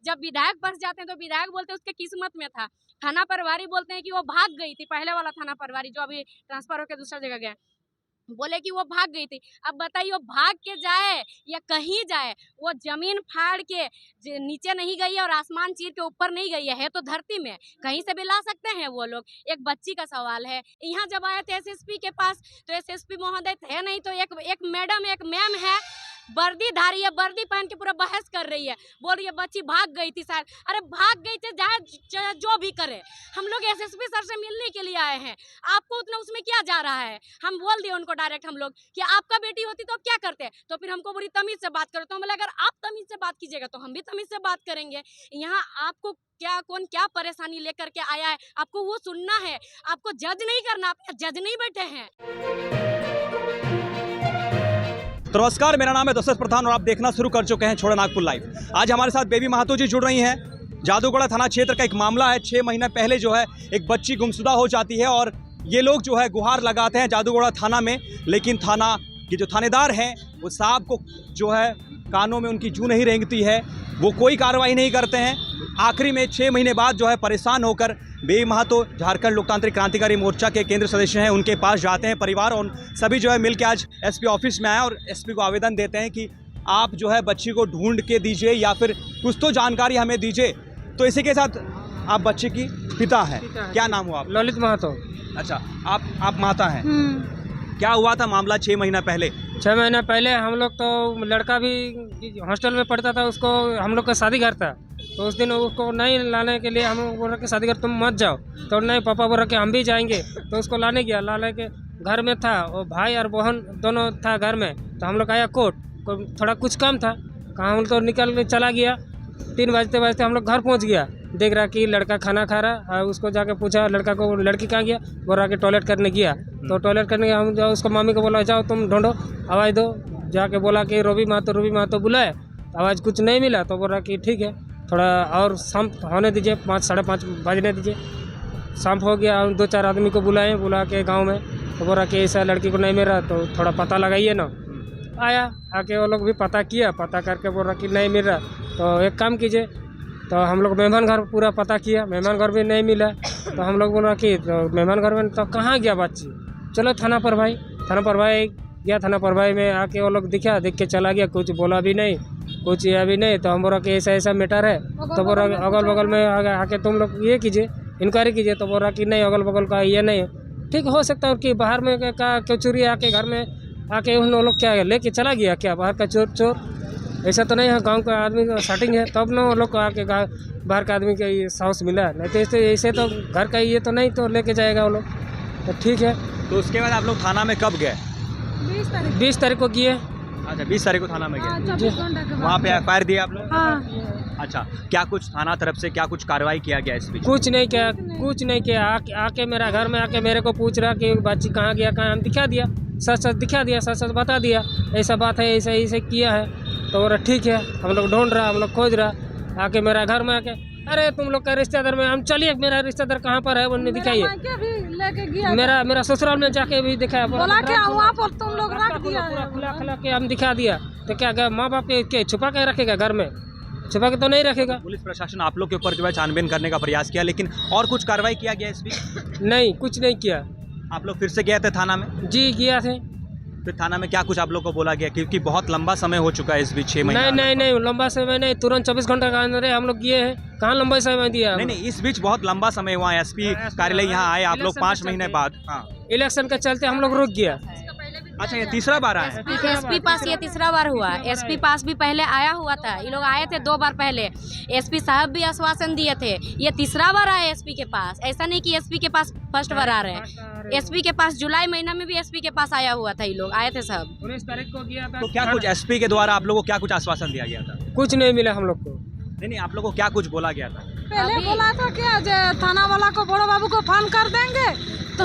जब विधायक बस जाते हैं तो विधायक बोलते हैं उसके किस्मत में था, थाना प्रभारी बोलते हैं कि वो भाग गई थी, पहले वाला थाना प्रभारी जो अभी ट्रांसफर होकर दूसरा जगह गया, बोले कि वो भाग गई थी। अब बताइए वो भाग के जाए या कहीं जाए, वो जमीन फाड़ के नीचे नहीं गई है और आसमान चीर के ऊपर नहीं गई है तो धरती में कहीं से भी ला सकते हैं वो लोग। एक बच्ची का सवाल है। यहाँ जब आए थे एसएसपी के पास तो एसएसपी महोदय थे नहीं, तो एक मैडम एक मैम है, वर्दी धारी है, वर्दी पहन के पूरा बहस कर रही है, बोल रही है बच्ची भाग गई थी शायद। अरे भाग गई थी, चाहे जो भी करे, हम लोग एसएसपी सर से मिलने के लिए आए हैं, आपको उतना उसमें क्या जा रहा है। हम बोल दिए उनको डायरेक्ट हम लोग कि आपका बेटी होती तो क्या करते, तो फिर हमको बुरी तमीज से बात करो। तो हम बोले अगर आप तमीज से बात कीजिएगा तो हम भी तमीज से बात करेंगे। यहाँ आपको कौन क्या परेशानी लेकर के आया है, आपको वो सुनना है, आपको जज नहीं करना, आप जज नहीं बैठे हैं। नमस्कार, मेरा नाम है दशरथ प्रधान और आप देखना शुरू कर चुके हैं छोड़ा नागपुर लाइव। आज हमारे साथ बेबी महातो जी जुड़ रही हैं। जादूगोड़ा थाना क्षेत्र का एक मामला है। 6 महीने पहले जो है एक बच्ची गुमशुदा हो जाती है और ये लोग जो है गुहार लगाते हैं जादूगोड़ा थाना में, लेकिन थाना के जो थानेदार हैं वो साहब को जो है कानों में उनकी जू नहीं रेंगती है, वो कोई कार्रवाई नहीं करते हैं। आखिरी में 6 महीने बाद जो है परेशान होकर बेबी महातो झारखंड लोकतांत्रिक क्रांतिकारी मोर्चा के केंद्र सदस्य हैं, उनके पास जाते हैं परिवार और सभी जो है मिलकर आज एसपी ऑफिस में आए और एसपी को आवेदन देते हैं कि आप जो है बच्ची को ढूंढ के दीजिए या फिर कुछ तो जानकारी हमें दीजिए। तो इसी के साथ आप बच्चे की पिता हैं, क्या नाम हुआ आप? ललित महातो। अच्छा, आप माता हैं। क्या हुआ था मामला 6 महीना पहले? 6 महीना पहले हम लोग तो लड़का भी हॉस्टल में पढ़ता था, उसको हम लोग का शादी घर था, तो उस दिन उसको नहीं लाने के लिए हम लोग बोल रहे कि शादी घर तुम मत जाओ, तो नहीं पापा बोल रहे कि हम भी जाएंगे, तो उसको लाने गया। लाने के घर में था और भाई और बहन दोनों था घर में, तो हम लोग आया कोर्ट को, थोड़ा कुछ काम था, कहाँ हम तो निकल के चला गया। 3 बजते बजते हम लोग घर पहुँच गया, देख रहा कि लड़का खाना खा रहा है। उसको जाके पूछा लड़का को, लड़की कहाँ गया, बोल रहा कि टॉयलेट करने गया। तो टॉयलेट करने गया, हम जाओ उसको मामी को बोला जाओ तुम ढूंढो, आवाज़ दो। जाके बोला कि रूबी महातो बुलाए, आवाज़ कुछ नहीं मिला, तो बोल रहा कि ठीक है थोड़ा और शाम होने दीजिए, 5 साढ़े 5 बजने दीजिए। शाम हो गया, 2-4 आदमी को बुला के गाँव में, तो बोल रहा कि ऐसा लड़की को नहीं मिल रहा, तो थोड़ा पता लगाइए ना। आया, आके वो लोग भी पता किया, पता करके बोल रहा कि नहीं मिल रहा, तो एक काम कीजिए। तो हम लोग मेहमान घर पूरा पता किया, मेहमान घर भी नहीं मिला, तो हम लोग बोला कि तो मेहमान घर में तो कहाँ गया बच्ची, चलो थाना प्रभारी गया। थाना प्रभारी में आके वो लोग देख के चला गया, कुछ बोला भी नहीं, कुछ यह भी नहीं। तो हम बोला कि ऐसा ऐसा मैटर है, तो बोल रहा अगल बगल में आके तुम लोग ये कीजिए, इंक्वायरी कीजिए। तो बोल रहा कि नहीं अगल बगल का ये नहीं है। ठीक हो सकता है कि बाहर में का क्यों चोरी आके घर में आके उन लोग क्या लेके चला गया, क्या बाहर का चोर ऐसा तो नहीं है, गांव का आदमी का सेटिंग है, तब ना लोग को आके बाहर का आदमी का ये साहस मिला, नहीं तो ऐसे तो घर का ये तो नहीं तो लेके जाएगा वो लोग। तो ठीक है। तो उसके बाद आप लोग थाना में कब गए? 20 तारीख को किए। अच्छा, 20 तारीख को थाना में गए, वहाँ पे एफआईआर दिया आप लोग? हाँ। अच्छा, क्या कुछ थाना तरफ से क्या कुछ कार्रवाई किया गया इस बीच? कुछ नहीं किया। आके मेरा घर में आके मेरे को पूछ रहा कि बच्ची कहाँ गया, कहाँ, हम दिखा दिया, सच दिखा दिया, सच बता दिया, ऐसा बात है, ऐसा किया है। तो बोला ठीक है, हम लोग ढूंढ रहा, हम लोग खोज रहा। आके मेरा घर में आके अरे तुम लोग का रिश्तेदार में हम चलिए, मेरा रिश्तेदार कहाँ पर है वो नहीं दिखाइए। मेरा ससुराल में जाके भी दिखाया, बोला क्या वहाँ पर तुम लोग रख दिया, खुला के हम दिखा दिया। तो क्या माँ बाप के छुपा के रखेगा, घर में छुपा के तो नहीं रखेगा। पुलिस प्रशासन आप लोग के ऊपर जो है छानबीन करने का प्रयास किया, लेकिन और कुछ कार्रवाई किया गया इस बीच? नहीं, कुछ नहीं किया। आप लोग फिर से गए थे थाना में? जी गया थे। फिर थाना में क्या कुछ आप लोग को बोला गया, क्योंकि बहुत लंबा समय हो चुका है इस बीच 6 महीने? नहीं लंबा समय नहीं, तुरंत 24 घंटा का अंदर हम लोग किए हैं, कहाँ लंबा समय दिया? नहीं, इस बीच बहुत लंबा समय हुआ। एसपी कार्यालय यहाँ आए आप लोग 5 महीने बाद। हाँ, इलेक्शन के चलते हम लोग रुक गया। अच्छा, ये तीसरा बार आया है? एसपी पास ये तीसरा बार हुआ। एसपी पास भी पहले आया हुआ था, ये लोग आए थे 2 बार पहले, एसपी साहब भी आश्वासन दिए थे। ये तीसरा बार आए एसपी के पास, ऐसा नहीं कि एसपी के पास फर्स्ट बार आ रहे हैं। एसपी के पास जुलाई महीना में भी एसपी के पास आया हुआ था, ये लोग आए थे सब। 19 तारीख को गया था। तो क्या कुछ एसपी के द्वारा आप लोगों को क्या कुछ आश्वासन दिया गया था? कुछ नहीं मिला हम लोग को। नहीं, आप लोगों को क्या कुछ बोला गया था? पहले बोला था क्या थाना वाला को बड़ा बाबू को फोन कर देंगे, तो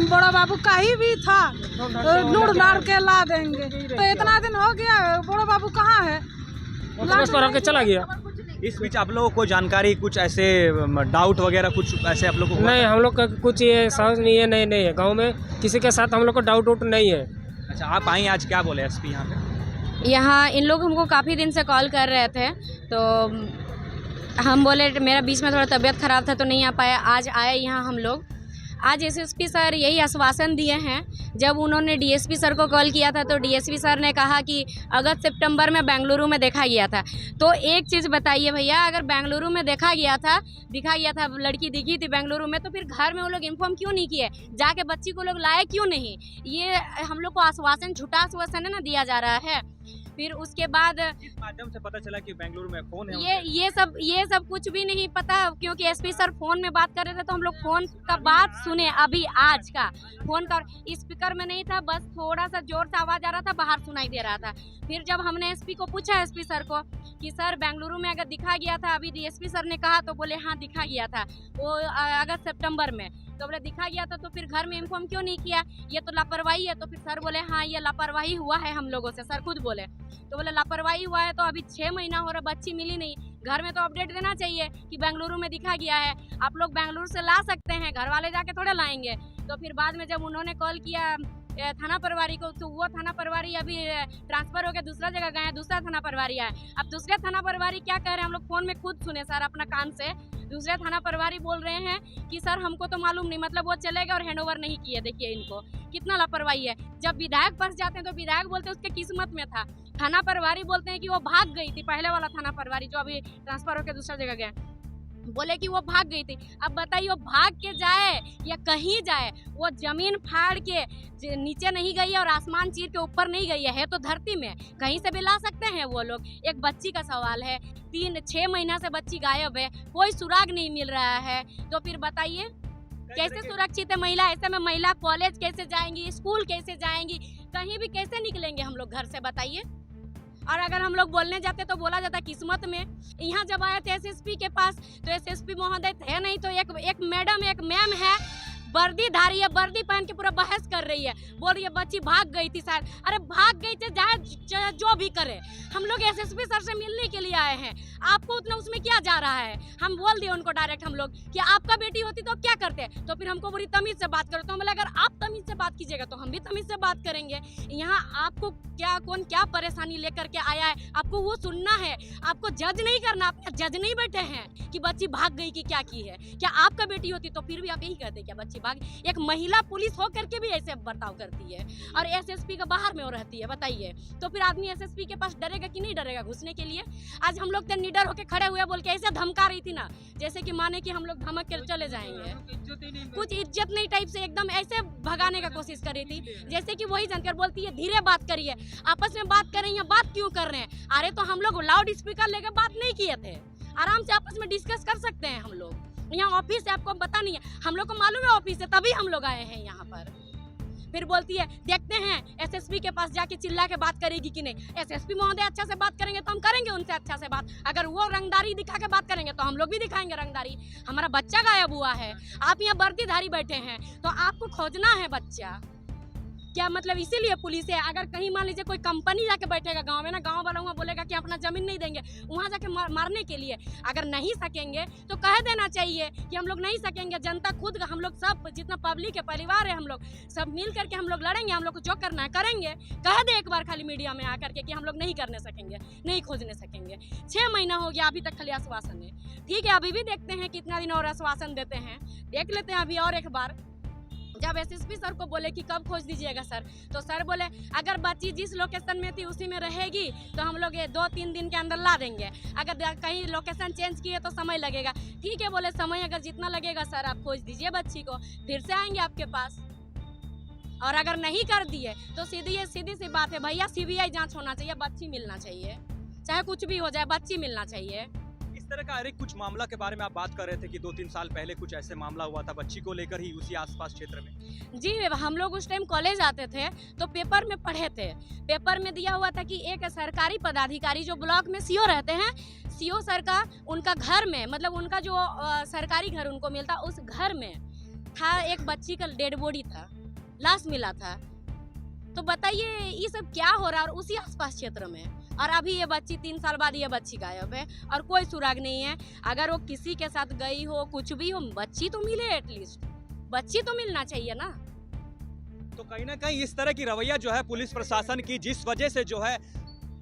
बड़ा बाबू का ही भी था, ढूंढ लाड़ के ला देंगे। तो इतना दिन हो गया, बड़ा बाबू कहाँ है? ट्रांसफर होके चला गया। इस बीच आप लोगों को जानकारी कुछ ऐसे डाउट वगैरह कुछ ऐसे आप लोगों को? नहीं, हम लोग का कुछ ये समझ नहीं है, नहीं है, गाँव में किसी के साथ हम लोग को डाउट नहीं है। अच्छा, आप आई आज, क्या बोले एसपी यहाँ पे? यहाँ इन लोग हमको काफ़ी दिन से कॉल कर रहे थे, तो हम बोले मेरा बीच में थोड़ा तबीयत ख़राब था तो नहीं आ पाया, आज आए यहाँ हम लोग। आज एसएसपी सर यही आश्वासन दिए हैं। जब उन्होंने डीएसपी सर को कॉल किया था तो डीएसपी सर ने कहा कि अगस्त सितंबर में बेंगलुरु में देखा गया था। तो एक चीज़ बताइए भैया, अगर बेंगलुरु में दिखा गया था लड़की दिखी थी बेंगलुरु में, तो फिर घर में वो लोग इन्फॉर्म क्यों नहीं किए, जाके बच्ची को लोग लाए क्यों नहीं? ये हम लोग को आश्वासन, झूठा आश्वासन है ना दिया जा रहा है। फिर उसके बाद इस माध्यम से पता चला कि बेंगलुरु में फोन है ये सब कुछ भी नहीं पता, क्योंकि एसपी सर फोन में बात कर रहे थे तो हम लोग फोन का बात सुने। अभी आज का फोन का स्पीकर में नहीं था, बस थोड़ा सा जोर से आवाज आ रहा था, बाहर सुनाई दे रहा था। फिर जब हमने एसपी को पूछा, एसपी सर को, कि सर बेंगलुरु में अगर दिखा गया था, अभी डीएसपी सर ने कहा, तो बोले हाँ दिखा गया था वो अगस्त सितंबर में। तो बोले दिखा गया था तो फिर घर में इन्फॉर्म क्यों नहीं किया, ये तो लापरवाही है। तो फिर सर बोले हाँ ये लापरवाही हुआ है हम लोगों से, सर खुद बोले। तो बोले लापरवाही हुआ है तो अभी 6 महीना हो रहा, बच्ची मिली नहीं, घर में तो अपडेट देना चाहिए कि बेंगलुरु में दिखा गया है, आप लोग बेंगलुरु से ला सकते हैं, घर वाले जाके थोड़ा लाएंगे। तो फिर बाद में जब उन्होंने कॉल किया थाना प्रभारी को, तो वो थाना प्रभारी अभी ट्रांसफर होकर दूसरा जगह गए हैं, दूसरा थाना प्रभारी आए। अब दूसरे थाना प्रभारी क्या कह रहे हैं, हम लोग फोन में खुद सुने सर अपना कान से। दूसरे थाना प्रभारी बोल रहे हैं कि सर हमको तो मालूम नहीं, मतलब वो चले गए और हैंडओवर नहीं किए। देखिए इनको कितना लापरवाही है। जब विधायक फंस जाते हैं तो विधायक बोलते हैं उसके किस्मत में था, थाना प्रभारी बोलते हैं कि वो भाग गई थी, पहले वाला थाना प्रभारी जो अभी ट्रांसफर होकर दूसरा जगह गए, बोले कि वो भाग गई थी। अब बताइए वो भाग के जाए या कहीं जाए, वो जमीन फाड़ के नीचे नहीं गई है और आसमान चीर के ऊपर नहीं गई है तो धरती में कहीं से भी ला सकते हैं वो लोग। एक बच्ची का सवाल है, 3-6 महीना से बच्ची गायब है, कोई सुराग नहीं मिल रहा है। तो फिर बताइए कैसे सुरक्षित है महिला? ऐसे में महिला कॉलेज कैसे जाएंगी, स्कूल कैसे जाएंगी, कहीं भी कैसे निकलेंगे हम लोग घर से, बताइए। और अगर हम लोग बोलने जाते तो बोला जाता किस्मत में। यहाँ जब आए थे एसएसपी के पास तो एसएसपी महोदय थे नहीं, तो एक मैडम, एक मैम है, वर्दी धारी है, वर्दी पहन के पूरा बहस कर रही है, बोल रही है बच्ची भाग गई थी शायद। अरे भाग गई थी, चाहे जो भी करे, हम लोग एसएसपी सर से मिलने के लिए आए हैं, आपको उतना उसमें क्या जा रहा है? हम बोल दिए उनको डायरेक्ट हम लोग कि आपका बेटी होती तो क्या करते? तो फिर हमको पूरी तमीज से बात करो। तो हम बोले अगर आप तमीज से बात कीजिएगा तो हम भी तमीज से बात करेंगे। यहाँ आपको कौन क्या परेशानी लेकर के आया है, आपको वो सुनना है, आपको जज नहीं करना। आप जज नहीं बैठे हैं कि बच्ची भाग गई कि क्या की है। क्या आपका बेटी होती तो फिर भी आप यही कहते क्या बच्ची भाग? एक महिला पुलिस हो करके भी ऐसे बर्ताव करती है और एसएसपी का बाहर में वो रहती है, बताइए। तो फिर आदमी एसएसपी के पास डरेगा कि नहीं डरेगा घुसने के लिए? आज हम लोग तो निडर होकर खड़े हुए बोल के ऐसे धमका रही थी ना, जैसे कि माने कि हम लोग धमक के चले जाएंगे, कुछ इज्जत नहीं टाइप से एकदम ऐसे भगाने का कोशिश कर रही थी, जैसे कि वही जानकर बोलती है धीरे बात करिए, आपस में बात कर रही है, बात क्यों कर रहे हैं? अरे तो हम लोग लाउड स्पीकर लेकर बात नहीं किए थे, आराम से आपस में डिस्कस कर सकते हैं हम लोग। यहाँ ऑफिस है, आपको पता नहीं है, हम लोग को मालूम है ऑफिस है, तभी हम लोग आए हैं यहाँ पर। फिर बोलती है देखते हैं एसएसपी के पास जाके चिल्ला के बात करेगी कि नहीं। एसएसपी महोदय अच्छा से बात करेंगे तो हम करेंगे उनसे अच्छा से बात, अगर वो रंगदारी दिखा के बात करेंगे तो हम लोग भी दिखाएंगे रंगदारी। हमारा बच्चा गायब हुआ है, आप यहाँ वर्दीधारी बैठे हैं तो आपको खोजना है बच्चा, क्या मतलब? इसीलिए पुलिस है। अगर कहीं मान लीजिए कोई कंपनी जाके बैठेगा गांव में ना, गांव वाला वहाँ बोलेगा कि अपना जमीन नहीं देंगे, वहाँ जाके मारने के लिए अगर नहीं सकेंगे तो कह देना चाहिए कि हम लोग नहीं सकेंगे। जनता खुद, हम लोग सब जितना पब्लिक है, परिवार है, हम लोग सब मिल करके हम लोग लड़ेंगे, हम लोग को जो करना है करेंगे। कह दे एक बार खाली मीडिया में आकर के कि हम लोग नहीं करने सकेंगे, नहीं खोजने सकेंगे। 6 महीना हो गया, अभी तक खाली आश्वासन है। ठीक है, अभी भी देखते हैं कितना दिन और आश्वासन देते हैं, देख लेते हैं अभी और एक बार। जब एसएसपी सर को बोले कि कब खोज दीजिएगा सर, तो सर बोले अगर बच्ची जिस लोकेशन में थी उसी में रहेगी तो हम लोग 2-3 दिन के अंदर ला देंगे, अगर कहीं लोकेशन चेंज किए तो समय लगेगा। ठीक है बोले, समय अगर जितना लगेगा सर आप खोज दीजिए बच्ची को, फिर से आएंगे आपके पास। और अगर नहीं कर दिए तो सीधी सी बात है भैया, सीबीआई जांच होना चाहिए, बच्ची मिलना चाहिए, चाहे कुछ भी हो जाए, बच्ची मिलना चाहिए। इस तरह का अरे कुछ मामला के बारे में आप बात कर रहे थे कि 2-3 साल पहले कुछ ऐसे मामला हुआ था बच्ची को लेकर ही उसी आसपास क्षेत्र में। जी, हम लोग उस टाइम कॉलेज आते थे तो पेपर में पढ़े थे, पेपर में दिया हुआ था कि एक सरकारी पदाधिकारी जो ब्लॉक में सीओ रहते हैं, सीओ सर का उनका घर में, मतलब उनका जो सरकारी घर उनको मिलता, उस घर में था एक बच्ची का डेड बॉडी था, लाश मिला था। तो बताइए ये सब क्या हो रहा है? और उसी आसपास क्षेत्र में, और अभी ये बच्ची 3 साल बाद ये बच्ची गायब है और कोई सुराग नहीं है। अगर वो किसी के साथ गई हो, कुछ भी हो, बच्ची तो मिले, एटलीस्ट बच्ची तो मिलना चाहिए ना। तो कहीं ना कहीं इस तरह की रवैया जो है पुलिस प्रशासन की, जिस वजह से जो है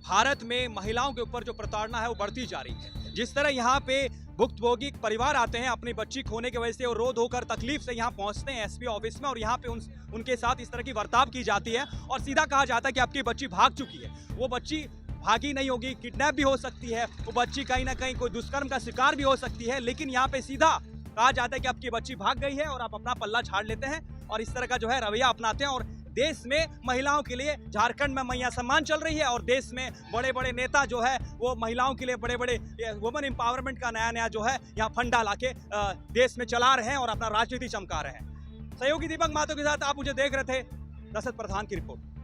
भारत में महिलाओं के ऊपर जो प्रताड़ना है वो बढ़ती जा रही है। जिस तरह यहाँ पे भुक्तभोगी परिवार आते हैं अपनी बच्ची खोने की वजह से और रो धोकर तकलीफ से यहाँ पहुँचते हैं एसपी ऑफिस में और यहाँ पे उनके साथ इस तरह की बर्ताव की जाती है और सीधा कहा जाता है कि आपकी बच्ची भाग चुकी है। वो बच्ची भागी नहीं होगी, किडनैप भी हो सकती है, वो बच्ची कहीं ना कहीं कोई दुष्कर्म का शिकार भी हो सकती है, लेकिन यहाँ पे सीधा कहा जाता है कि आपकी बच्ची भाग गई है और आप अपना पल्ला झाड़ लेते हैं और इस तरह का जो है रवैया अपनाते हैं। और देश में महिलाओं के लिए झारखंड में मैया सम्मान चल रही है और देश में बड़े बड़े नेता जो है वो महिलाओं के लिए बड़े बड़े वुमेन एम्पावरमेंट का नया जो है यहाँ फंडा लाके देश में चला रहे हैं और अपना राजनीति चमका रहे हैं। सहयोगी दीपक माथुर के साथ आप मुझे देख रहे थे, दशरथ प्रधान की रिपोर्ट।